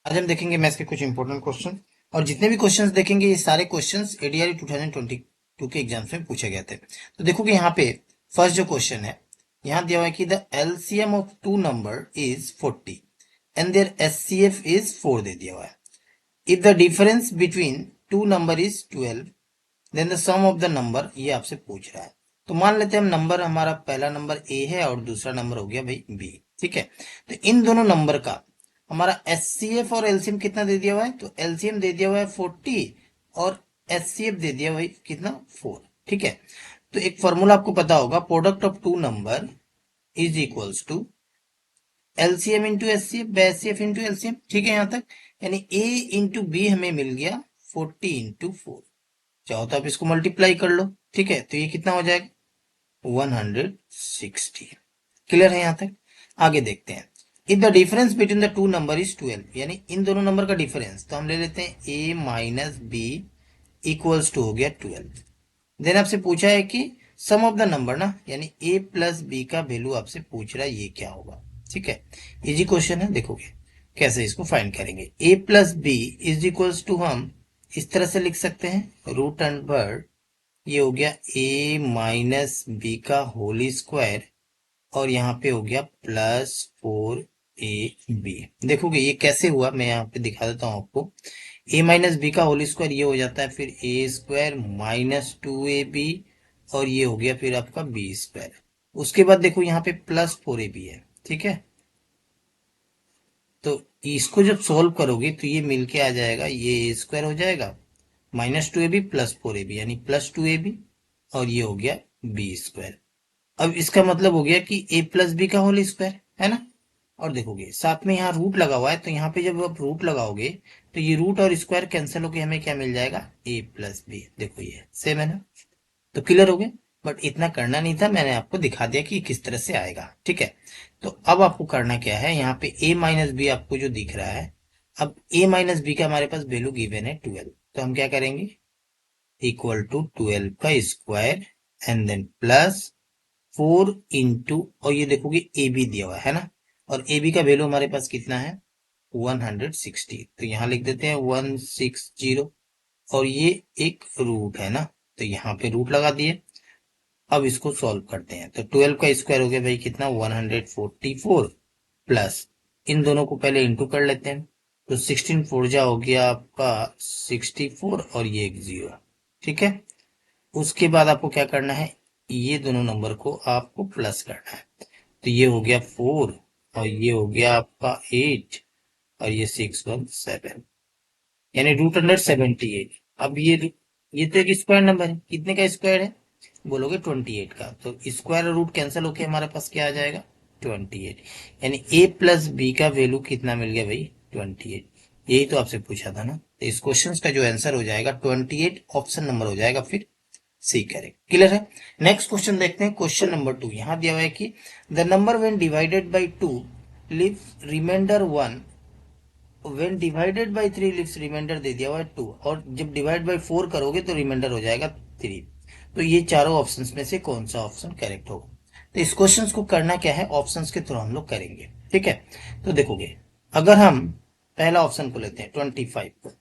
आज हम देखेंगे मैथ्स के कुछ इंपॉर्टेंट क्वेश्चन और जितने भी क्वेश्चंस देखेंगे ये सारे क्वेश्चंस एडीआरई 2022 के एग्जाम्स में पूछे गए थे। तो देखोगे यहाँ पे फर्स्ट जो क्वेश्चन है, यहाँ दिया हुआ है कि the LCM of two number is 40 and their HCF is 4 दे दिया हुआ है। If the difference between two number is 12 then the sum of the number, ये आपसे पूछ रहा है। तो मान लेते हैं हम नंबर, हमारा पहला नंबर ए है और दूसरा नंबर हो गया भाई बी। ठीक है, तो इन दोनों नंबर का हमारा एचसीएफ और एलसीएम कितना दे दिया हुआ है, तो एलसीएम दे दिया हुआ है 40 और एचसीएफ दे दिया हुआ है कितना 4। ठीक है, तो एक फॉर्मूला आपको पता होगा, product of two number is equals to LCM into HCF by HCF into LCM. ठीक है, यहां तक यानी ए इंटू बी हमें मिल गया 40 इंटू 4। चाहो तो आप इसको मल्टीप्लाई कर लो। ठीक है, तो ये कितना हो जाएगा 160। क्लियर है यहां तक? आगे देखते हैं। If the difference between the two number is 12, यानी इन दोनों नंबर का डिफरेंस, तो हम ले लेते हैं a minus b equals to हो गया 12। देन आपसे पूछा है कि सम ऑफ द नंबर ना, यानी a प्लस बी का वैल्यू आपसे पूछ रहा है, ये क्या होगा। ठीक है, इजी क्वेश्चन है, देखोगे कैसे इसको फाइंड करेंगे। a plus b is equals to हम इस तरह से लिख सकते हैं, रूट अंडर ये हो गया a माइनस बी का होल स्क्वायर और यहाँ पे हो गया प्लस 4ab। देखोगे ये कैसे हुआ, मैं यहाँ पे दिखा देता हूँ आपको। a माइनस बी का होल स्क्वायर ये हो जाता है फिर a स्क्वायर माइनस 2ab और ये हो गया फिर आपका b स्क्वायर। उसके बाद देखो यहाँ पे प्लस 4ab है। ठीक है, तो इसको जब सॉल्व करोगे तो ये मिलके आ जाएगा, ये a स्क्वायर हो जाएगा माइनस 2ab प्लस 4ab यानी प्लस 2ab और ये हो गया b स्क्वायर। अब इसका मतलब हो गया कि a प्लस बी का होल स्क्वायर है ना। और देखोगे साथ में यहाँ रूट लगा हुआ है, तो यहाँ पे जब आप रूट लगाओगे तो ये रूट और स्क्वायर कैंसिल होके हमें क्या मिल जाएगा a प्लस बी। देखो ये सेम है ना, तो क्लियर हो गया। बट इतना करना नहीं था, मैंने आपको दिखा दिया कि किस तरह से आएगा। ठीक है, तो अब आपको करना क्या है, यहाँ पे a माइनस बी आपको जो दिख रहा है, अब a माइनस बी का हमारे पास वैल्यू गिवन है 12, तो हम क्या करेंगे इक्वल टू 12 का square and then plus 4 into, और ये देखोगे ए बी दिया हुआ है ना, और ए बी का वैल्यू हमारे पास कितना है 160, तो यहां लिख देते हैं 160 और ये एक रूट है ना, तो यहाँ पे रूट लगा दिए। अब इसको सॉल्व करते हैं, तो 12 का स्क्वायर हो गया भाई कितना 144 प्लस इन दोनों को पहले इंटू कर लेते हैं, तो 16 फोर जा हो गया आपका 64 और ये एक 0। ठीक है, उसके बाद आपको क्या करना है, ये दोनों नंबर को आपको प्लस करना है, तो ये हो गया 4 और ये हो गया आपका 8 और ये 617 यानी रूट अंडर 78। अब ये तो एक स्क्वायर नंबर है, कितने का स्क्वायर है बोलोगे 28 का, तो स्क्वायर और रूट कैंसिल होके हमारे पास क्या आ जाएगा 28, यानी a प्लस बी का वैल्यू कितना मिल गया भाई 28। यही तो आपसे पूछा था ना, तो इस क्वेश्चन का जो आंसर हो जाएगा 28, ऑप्शन नंबर हो जाएगा फिर सी करेक्ट। क्लियर है? नेक्स्ट क्वेश्चन देखते हैं, क्वेश्चन नंबर 2। यहां दिया हुआ है कि the number when divided by 2 leaves remainder 1, when divided by 3 leaves remainder दे दिया हुआ है 2, और जब डिवाइड बाय 4 करोगे तो रिमाइंडर हो जाएगा 3। तो ये चारों ऑप्शंस में से कौन सा ऑप्शन करेक्ट होगा। तो इस क्वेश्चन को करना क्या है, ऑप्शंस के थ्रू हम लोग करेंगे। ठीक है, तो देखोगे अगर हम पहला ऑप्शन को लेते हैं 25 को,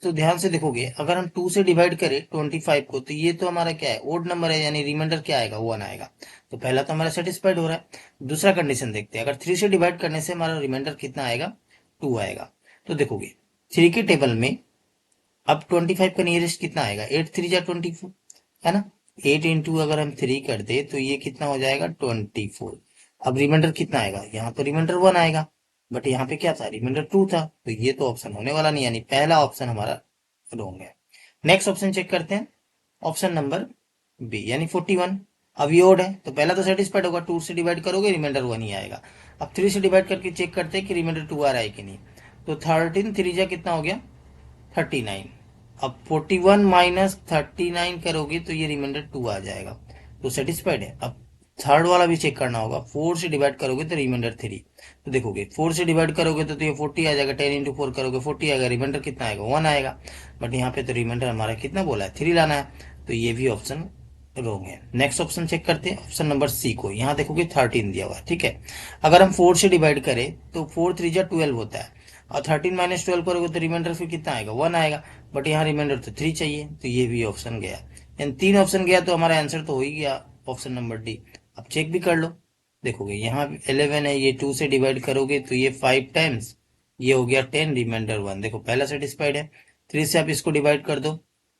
तो ध्यान से देखोगे अगर हम 2 से डिवाइड करें 25 को, तो ये तो हमारा क्या है ओड नंबर है, यानी रिमाइंडर क्या आएगा 1 आएगा, तो पहला तो हमारा सेटिस्फाइड हो रहा है। दूसरा कंडीशन देखते हैं, अगर 3 से डिवाइड करने से हमारा रिमाइंडर कितना आएगा 2 आएगा। तो देखोगे 3 के टेबल में अब 25 का नियरेस्ट कितना आएगा 8 3 जा 24 है ना, 8 इंटू अगर हम 3 कर दे तो ये कितना हो जाएगा 24। अब रिमाइंडर कितना आएगा, यहाँ तो रिमाइंडर 1 आएगा, बट यहाँ पे क्या था रिमाइंडर 2 था, तो ये तो ऑप्शन होने वाला नहीं, यानी पहला ऑप्शन हमारा रॉन्ग है। नेक्स्ट ऑप्शन चेक करते हैं, ऑप्शन नंबर बी यानी 41। अब ये ओड है तो पहला तो सेटिस्फाइड होगा, 2 से डिवाइड करोगे रिमाइंडर 1 ही आएगा। अब 3 से डिवाइड करके चेक करते हैं कि रिमाइंडर 2 आ रहा है कि नहीं, तो 13 3 जा कितना हो गया 39। अब 41 माइनस 39 करोगे तो ये रिमाइंडर 2 आ जाएगा, तो सेटिस्फाइड है। अब थर्ड वाला भी चेक करना होगा, 4 से डिवाइड करोगे तो रिमाइंडर 3, तो देखोगे 4 से डिवाइड करोगे तो ये 40 आ जाएगा, 10 इंटू 4 करोगे 40 आएगा, रिमाइंडर कितना आएगा 1 आएगा, बट यहाँ पे तो रिमाइंडर हमारा कितना बोला है 3 लाना है, तो ये भी ऑप्शन रॉन्ग है। नेक्स्ट ऑप्शन चेक करते हैं, ऑप्शन नंबर सी को, यहाँ देखोगे 13 दिया हुआ है। ठीक है, अगर हम 4 से डिवाइड करें तो 4 3 जा 12 होता है, और 13 माइनस 12 करोगे तो रिमाइंडर फिर कितना आएगा, 1 आएगा, बट यहाँ रिमाइंडर तो 3 चाहिए, तो ये भी ऑप्शन गया। यानी 3 ऑप्शन गया तो हमारा आंसर तो हो ही गया ऑप्शन नंबर डी। अब चेक भी कर लो, देखोगे यहाँ 11 है, ये 2 से डिवाइड करोगे तो ये 5 टाइम्स, ये हो गया 10, रिमाइंडर 1, देखो पहला सेटिस्फाइड है। 3 से आप इसको डिवाइड कर दो,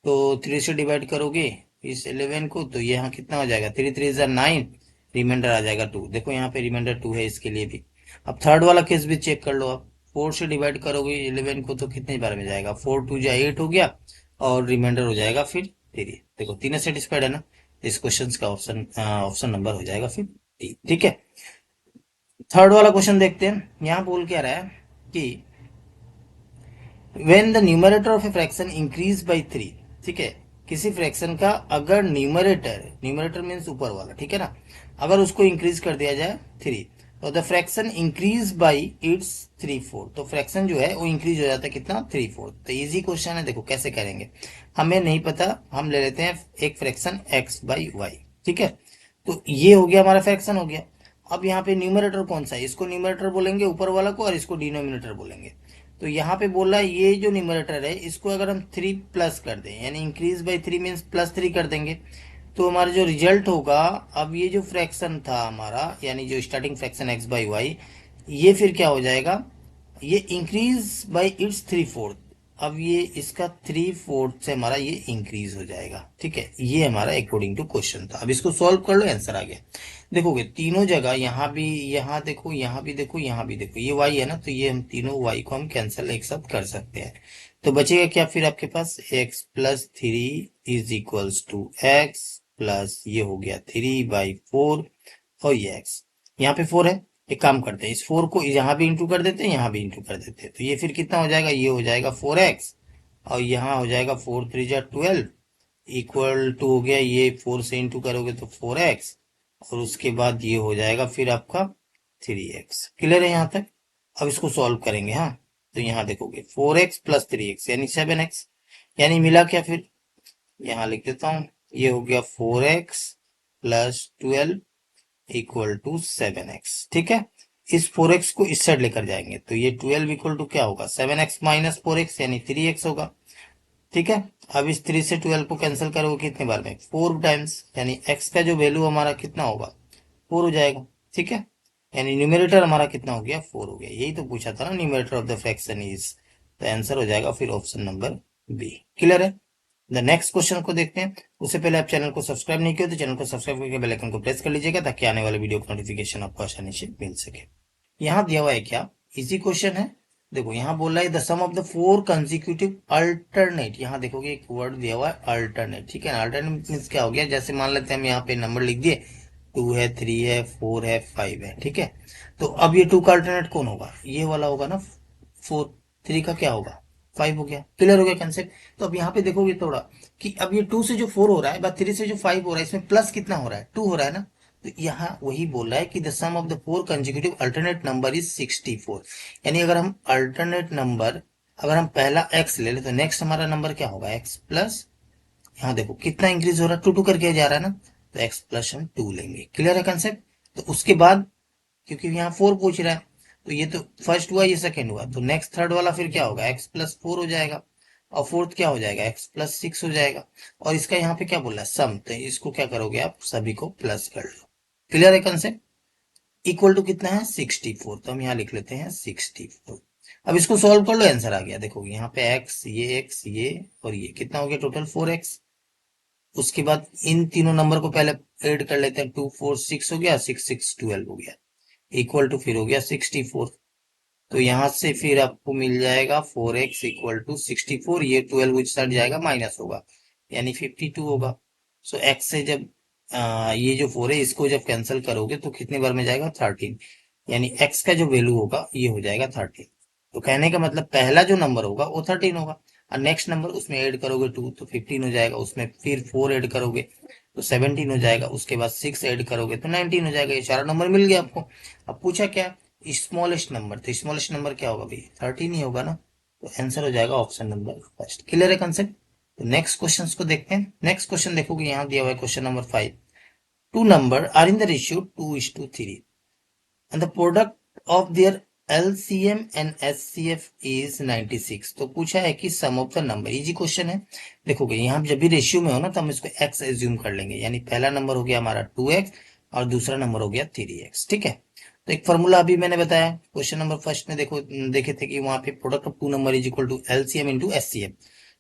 तो 3 से डिवाइड करोगे इस 11 को तो यहाँ कितना हो जाएगा, 3 3 जा 9, रिमाइंडर आ जाएगा 2, देखो यहाँ पे रिमाइंडर 2 है इसके लिए भी। अब थर्ड वाला केस भी चेक कर लो आप, 4 से डिवाइड करोगे 11 को तो कितने बार में जाएगा, 4 2 जा 8 हो गया, और रिमाइंडर हो जाएगा फिर 3, देखो तीनों सेटिस्फाइड है ना, इस क्वेश्चन का ऑप्शन नंबर हो जाएगा फिर डी, ठीक है। थर्ड वाला क्वेश्चन देखते हैं, यहाँ बोल क्या रहा है कि when the numerator of a fraction increase by 3, ठीक है, किसी फ्रैक्शन का अगर न्यूमरेटर मीन्स ऊपर वाला, ठीक है ना, अगर उसको इंक्रीज कर दिया जाए 3, तो the fraction increase by its 3/4, तो फ्रैक्शन जो है वो इंक्रीज हो जाता है कितना, 3/4। तो इजी क्वेश्चन है, देखो कैसे करेंगे, हमें नहीं पता, हम ले लेते हैं एक फ्रैक्शन x बाई वाई, ठीक है, तो ये हो गया हमारा फ्रैक्शन हो गया। अब यहाँ पे न्यूमरेटर कौन सा है, इसको न्यूमरेटर बोलेंगे ऊपर वाला को, और इसको डिनोमिनेटर बोलेंगे। तो यहाँ पे बोला ये जो न्यूमरेटर है इसको अगर हम 3 प्लस कर दें, यानी इंक्रीज बाई 3 मीन्स +3 कर देंगे, तो हमारा जो रिजल्ट होगा, अब ये जो फ्रैक्शन था हमारा, यानी जो starting fraction x by y, ये फिर क्या हो जाएगा, ये इंक्रीज बाई इट्स 3/4, अब ये इसका 3/4 से हमारा ये इंक्रीज हो जाएगा, ठीक है, ये हमारा अकॉर्डिंग टू क्वेश्चन था। अब इसको सॉल्व कर लो, आंसर आ गया। देखोगे तीनों जगह, यहाँ भी, यहाँ देखो, यहाँ भी देखो, यहाँ भी देखो, ये y है ना, तो ये हम तीनों y को हम कैंसिल एक साथ कर सकते हैं, तो बचेगा क्या फिर आपके पास, x plus 3 is equals to x plus ये हो गया 3/4, और ये x यहाँ पे 4 है, एक काम करते हैं, इस 4 को यहाँ भी इंटू कर देते हैं, यहाँ भी इंटू कर देते हैं, तो ये फिर कितना हो जाएगा, ये हो जाएगा 4x, और यहाँ हो जाएगा 4 3 जा 12, इक्वल टू हो गया, ये 4 से इंटू करोगे तो 4x, और उसके बाद ये हो जाएगा फिर आपका 3x। क्लियर है यहाँ तक। अब इसको सॉल्व करेंगे, हाँ, तो यहाँ देखोगे 4x प्लस 3x यानी 7x, यानी मिला क्या फिर, यहाँ लिख देता हूँ, ये हो गया 4x plus 12 equal to 7x, ठीक है। इस 4x को इस साइड लेकर जाएंगे तो ये 12 इक्वल टू क्या होगा, 7x माइनस 4x यानी 3x होगा, ठीक है। अब इस 3 से 12 को कैंसिल करोगे कितने बार में, 4 टाइम्स, यानी x का जो वैल्यू हमारा कितना होगा, 4 हो जाएगा, ठीक है, यानी न्यूमरेटर हमारा कितना हो गया, 4 हो गया। यही तो पूछा था ना, numerator of the fraction is, तो आंसर हो जाएगा फिर ऑप्शन नंबर बी। क्लियर है। द नेक्स्ट क्वेश्चन को देखते हैं, उससे पहले आप चैनल को सब्सक्राइब नहीं किया तो चैनल को सब्सक्राइब करके बेल आइकन को प्रेस कर लीजिएगा, ताकि आने वाले वीडियो का नोटिफिकेशन आपको आसानी से मिल सके। यहाँ दिया हुआ है क्या, इजी क्वेश्चन है, देखो यहाँ बोल रहा है the sum of the 4 consecutive alternate, यहाँ देखोगे एक वर्ड दिया हुआ है अल्टरनेट, ठीक है ना, अल्टरनेट मीन्स क्या हो गया, जैसे मान लेते हैं हम यहाँ पे नंबर लिख दिए, 2 है, 3 है, 4 है, 5 है, ठीक है, तो अब ये 2 का अल्टरनेट कौन होगा, ये वाला होगा ना 4, 3 का क्या होगा 5 हो गया। क्लियर हो गया कंसेप्ट। तो अब यहाँ पे देखोगे थोड़ा कि अब ये 2 से जो 4 हो रहा है, बाद 3 से जो 5 हो रहा है, इसमें प्लस कितना हो रहा है, 2 हो रहा है ना, तो यहाँ वही बोल रहा है कि the sum of the 4 consecutive alternate number is 64, यानी अगर हम अल्टरनेट नंबर, अगर हम पहला x ले ले तो नेक्स्ट हमारा नंबर क्या होगा, x प्लस, यहाँ देखो कितना इंक्रीज हो रहा है, 2 2 करके जा रहा है ना, तो x प्लस हम 2 लेंगे। क्लियर है कंसेप्ट। तो उसके बाद क्योंकि यहाँ 4 पूछ रहा है, तो ये तो फर्स्ट हुआ, ये सेकंड हुआ, तो नेक्स्ट थर्ड वाला फिर क्या होगा, x प्लस 4 हो जाएगा, और फोर्थ क्या हो जाएगा, x प्लस 6 हो जाएगा, और इसका यहाँ पे क्या बोला है, सम, तो इसको क्या करोगे आप, सभी को प्लस कर लो। क्लियर है कंसेप्ट। इक्वल टू कितना है, 64, तो हम यहाँ लिख लेते हैं 64। अब इसको सॉल्व कर लो, आंसर आ गया, देखो यहाँ पे x ये और ये कितना हो गया, टोटल 4x। उसके बाद इन तीनों नंबर को पहले ऐड कर लेते हैं, 2 4 6 हो गया, 6 6 12 हो गया, इक्वल टू फिर हो गया 64, तो यहां से फिर आपको मिल जाएगा 4x इक्वल टू 64, ये 12 विच साइड जाएगा माइनस होगा, यानी 52 होगा। सो x से जब ये जो 4 है इसको जब कैंसिल करोगे तो कितने बार में जाएगा, 13, यानी x का जो वैल्यू होगा ये हो जाएगा 13। तो कहने का मतलब पहला जो नंबर होगा वो 13 होगा, और नेक्स्ट नंबर उसमें ऐड करोगे 2 तो 15 हो जाएगा, उसमें फिर 4 ऐड करोगे तो 17 हो जाएगा, उसके बाद 6 ऐड करोगे तो 19 हो जाएगा। ये सारा नंबर मिल गया आपको। अब पूछा क्या, स्मॉलेस्ट नंबर, तो स्मॉलेस्ट नंबर क्या होगा भाई, 13 ही होगा ना, तो आंसर हो जाएगा ऑप्शन नंबर फर्स्ट। क्लियर है कंसेप्ट। तो नेक्स्ट क्वेश्चन को देखते हैं। नेक्स्ट क्वेश्चन देखोगे यहाँ दिया हुआ है question number 5, two number are in the ratio 2:3 and the product of their LCM and HCF is 96। तो पूछा है कि sum of the number, easy question है। देखोगे यहाँ जब भी रेशियो में हो ना तो हम इसको x एज्यूम कर लेंगे, यानी पहला नंबर हो गया हमारा 2x और दूसरा नंबर हो गया 3x, ठीक है। तो एक फॉर्मूला अभी मैंने बताया क्वेश्चन नंबर फर्स्ट में, देखो देखे थे कि वहां पे product of two number is equal to LCM into SCM।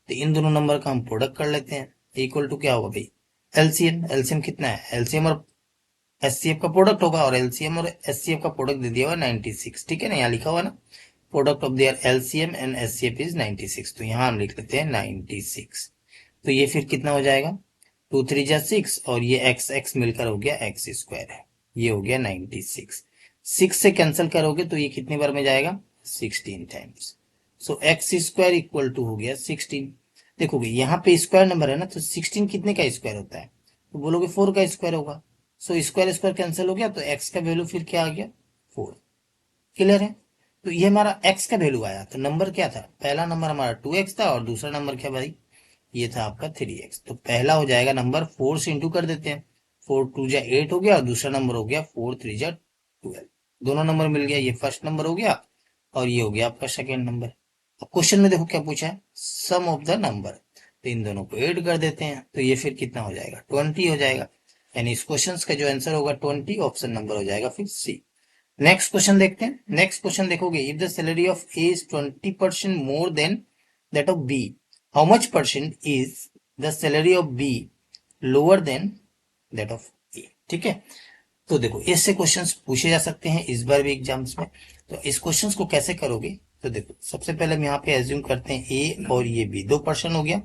तो इन दोनों नंबर का हम प्रोडक्ट कर लेते हैं, इक्वल टू क्या होगा भाई, LCM। LCM कितना है, LCM और SCF का प्रोडक्ट होगा, और LCM और SCF का प्रोडक्ट दे दिया हुआ 96, ठीक है ना, यहाँ लिखा हुआ ना, product of their LCM and SCF is 96। तो यहाँ हम लिख लेते हैं 96। तो ये फिर कितना हो जाएगा, 2 3 जा 6 और ये x x मिलकर हो गया x स्क्वायर है, ये हो गया 96। 6 से कैंसिल करोगे तो ये कितने बार में जाएगा, 16 times. So x square equal to हो गया 16। देखोगे यहाँ पे स्क्वायर नंबर है ना, तो 16 कितने का स्क्वायर होता है, तो बोलोगे 4 का स्क्वायर होगा। सो स्क्वायर स्क्वायर कैंसिल हो गया, तो x का वैल्यू फिर क्या आ गया, 4। क्लियर है। तो ये हमारा x का वैल्यू आया, तो नंबर क्या था, पहला नंबर हमारा 2x था और दूसरा नंबर क्या भाई, ये था आपका 3x। तो पहला हो जाएगा नंबर 4 से इंटू कर देते हैं, 4 2 जा 8 हो गया और दूसरा नंबर हो गया 4 3 जा 12। दोनों नंबर मिल गया, ये फर्स्ट नंबर हो गया और ये हो गया आपका सेकेंड नंबर। अब क्वेश्चन में देखो क्या पूछा है, सम ऑफ द नंबर, तो इन दोनों को ऐड कर देते हैं, तो ये फिर कितना हो जाएगा, 20 हो जाएगा। यानी इस क्वेश्चन का जो आंसर होगा 20, ऑप्शन नंबर हो जाएगा फिर सी। नेक्स्ट क्वेश्चन देखते हैं। नेक्स्ट क्वेश्चन देखोगे, if the salary of A is 20% more than that of B, how much percent is the salary of B lower than that of A, ठीक है। तो देखो इससे क्वेश्चंस पूछे जा सकते हैं इस बार भी एग्जाम्स में। तो इस क्वेश्चंस को कैसे करोगे, तो देखो सबसे पहले हम यहाँ पे एज्यूम करते हैं ए और ये बी 2% हो गया।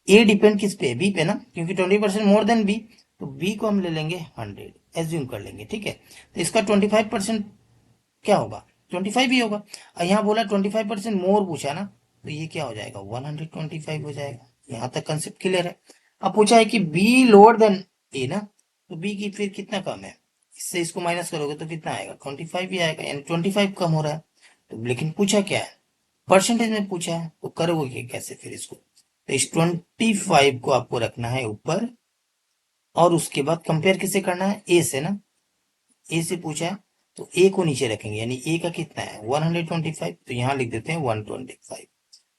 ए डिपेंड किस पे, बी पे ना, क्योंकि 20% मोर देन बी, तो बी को हम ले लेंगे 100, एज्यूम कर लेंगे, ठीक है। तो इसका 25% क्या होगा, 25 ही होगा। और यहाँ बोला 25% मोर पूछा ना, तो ये क्या हो जाएगा, 125 हो जाएगा। यहाँ तक कंसेप्ट क्लियर है। अब पूछा है कि बी लोअर देन ए ना, तो बी की फिर कितना कम है, इससे इसको माइनस करोगे तो कितना आएगा, 25 ही आएगा, यानी 25 कम हो रहा है। तो लेकिन पूछा क्या है, परसेंटेज में पूछा है, तो करोगे कैसे फिर इसको, तो इस 25 को आपको रखना है ऊपर, और उसके बाद कंपेयर किसे करना है, ए से ना, ए से पूछा है तो ए को नीचे रखेंगे, यानी ए का कितना है 125, तो यहाँ लिख देते हैं 125,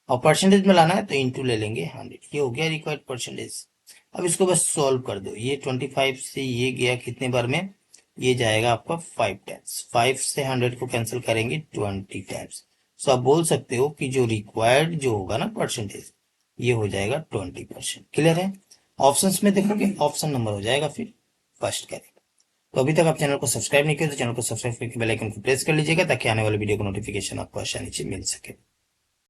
और परसेंटेज में लाना है तो इंटू ले लेंगे 100, ये हो गया रिक्वायर्ड परसेंटेज। अब इसको बस सॉल्व कर दो, ये 25 से ये गया कितने बार में, ये जाएगा आपका 5 टाइम्स, 5 से 100 को कैंसिल करेंगे 20 टाइम्स। सो आप बोल सकते हो कि जो रिक्वायर्ड जो होगा ना परसेंटेज, ये हो जाएगा 20%। क्लियर है। ऑप्शंस में देखोगे ऑप्शन नंबर हो जाएगा फिर फर्स्ट करेक्ट। तो अभी तक आप चैनल को सब्सक्राइब नहीं किया तो चैनल को सब्सक्राइब करके बेल आइकन को प्रेस कर लीजिएगा, ताकि आने वाले वीडियो को नोटिफिकेशन आपको आसानी से मिल सके।